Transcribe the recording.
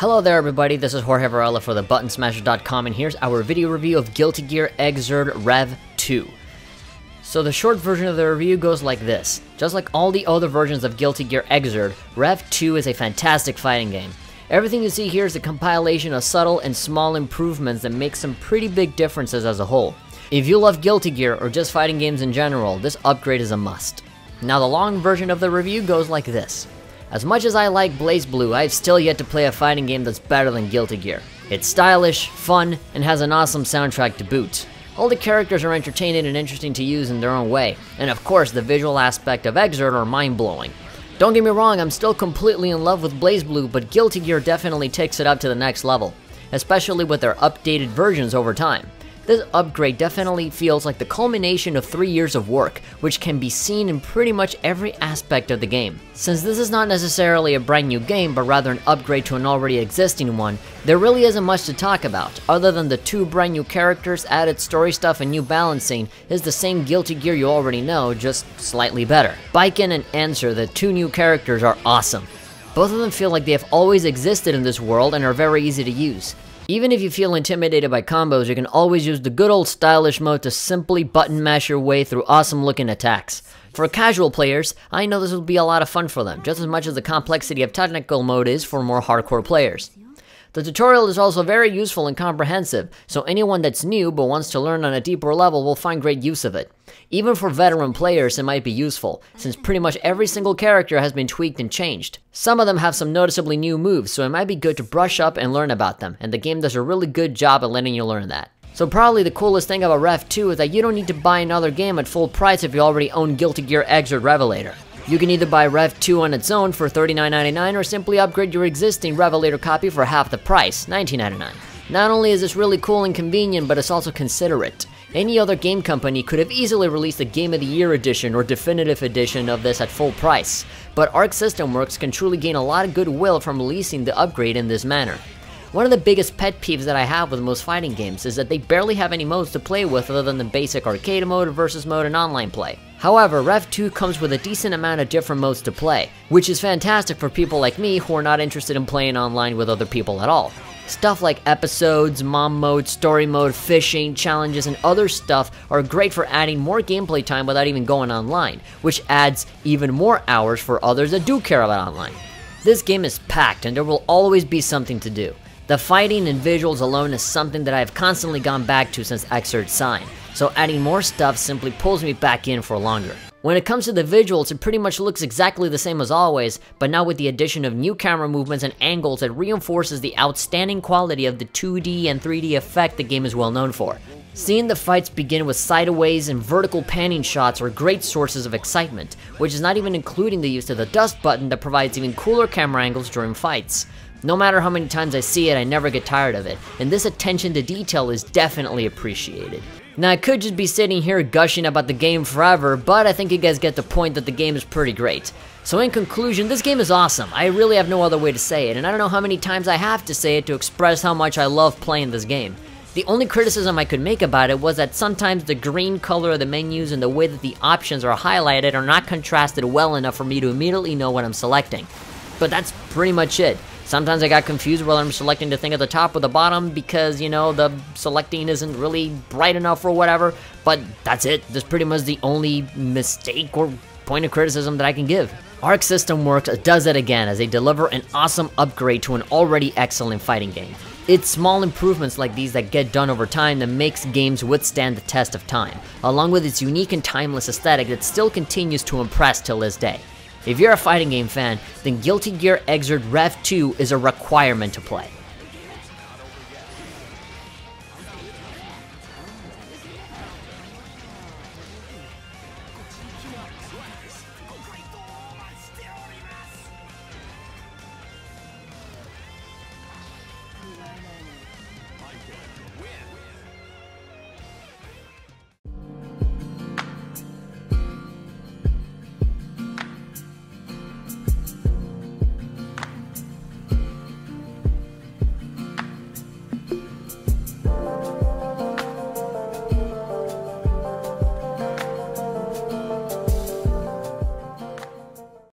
Hello there everybody, this is Jorge Varela for the buttonsmasher.com, and here's our video review of Guilty Gear Xrd REV 2. So the short version of the review goes like this. Just like all the other versions of Guilty Gear Xrd, REV 2 is a fantastic fighting game. Everything you see here is a compilation of subtle and small improvements that make some pretty big differences as a whole. If you love Guilty Gear or just fighting games in general, this upgrade is a must. Now the long version of the review goes like this. As much as I like BlazBlue, I've still yet to play a fighting game that's better than Guilty Gear. It's stylish, fun, and has an awesome soundtrack to boot. All the characters are entertaining and interesting to use in their own way, and of course the visual aspect of Xrd are mind-blowing. Don't get me wrong, I'm still completely in love with BlazBlue, but Guilty Gear definitely takes it up to the next level, especially with their updated versions over time. This upgrade definitely feels like the culmination of 3 years of work, which can be seen in pretty much every aspect of the game. Since this is not necessarily a brand new game, but rather an upgrade to an already existing one, there really isn't much to talk about, other than the 2 brand new characters, added story stuff, and new balancing is the same Guilty Gear you already know, just slightly better. Baiken and Answer, the 2 new characters, are awesome. Both of them feel like they have always existed in this world and are very easy to use. Even if you feel intimidated by combos, you can always use the good old stylish mode to simply button mash your way through awesome looking attacks. For casual players, I know this will be a lot of fun for them, just as much as the complexity of technical mode is for more hardcore players. The tutorial is also very useful and comprehensive, so anyone that's new but wants to learn on a deeper level will find great use of it. Even for veteran players it might be useful, since pretty much every single character has been tweaked and changed. Some of them have some noticeably new moves, so it might be good to brush up and learn about them, and the game does a really good job at letting you learn that. So probably the coolest thing about REV 2 is that you don't need to buy another game at full price if you already own Guilty Gear Xrd Revelator. You can either buy REV 2 on its own for $39.99 or simply upgrade your existing Revelator copy for half the price, $19.99. Not only is this really cool and convenient, but it's also considerate. Any other game company could have easily released a Game of the Year edition or definitive edition of this at full price, but Arc System Works can truly gain a lot of goodwill from releasing the upgrade in this manner. One of the biggest pet peeves that I have with most fighting games is that they barely have any modes to play with other than the basic arcade mode, versus mode, and online play. However, REV 2 comes with a decent amount of different modes to play, which is fantastic for people like me who are not interested in playing online with other people at all. Stuff like episodes, mom mode, story mode, fishing, challenges, and other stuff are great for adding more gameplay time without even going online, which adds even more hours for others that do care about online. This game is packed and there will always be something to do. The fighting and visuals alone is something that I have constantly gone back to since Xrd Sign, so adding more stuff simply pulls me back in for longer. When it comes to the visuals, it pretty much looks exactly the same as always, but now with the addition of new camera movements and angles that reinforces the outstanding quality of the 2D and 3D effect the game is well known for. Seeing the fights begin with sideways and vertical panning shots are great sources of excitement, which is not even including the use of the dust button that provides even cooler camera angles during fights. No matter how many times I see it, I never get tired of it, and this attention to detail is definitely appreciated. Now I could just be sitting here gushing about the game forever, but I think you guys get the point that the game is pretty great. So in conclusion, this game is awesome. I really have no other way to say it, and I don't know how many times I have to say it to express how much I love playing this game. The only criticism I could make about it was that sometimes the green color of the menus and the way that the options are highlighted are not contrasted well enough for me to immediately know what I'm selecting. But that's pretty much it. Sometimes I got confused whether I'm selecting the thing at the top or the bottom because, you know, the selecting isn't really bright enough or whatever, but that's it. That's pretty much the only mistake or point of criticism that I can give. Arc System Works does it again as they deliver an awesome upgrade to an already excellent fighting game. It's small improvements like these that get done over time that makes games withstand the test of time, along with its unique and timeless aesthetic that still continues to impress till this day. If you're a fighting game fan, then Guilty Gear Xrd REV 2 is a requirement to play.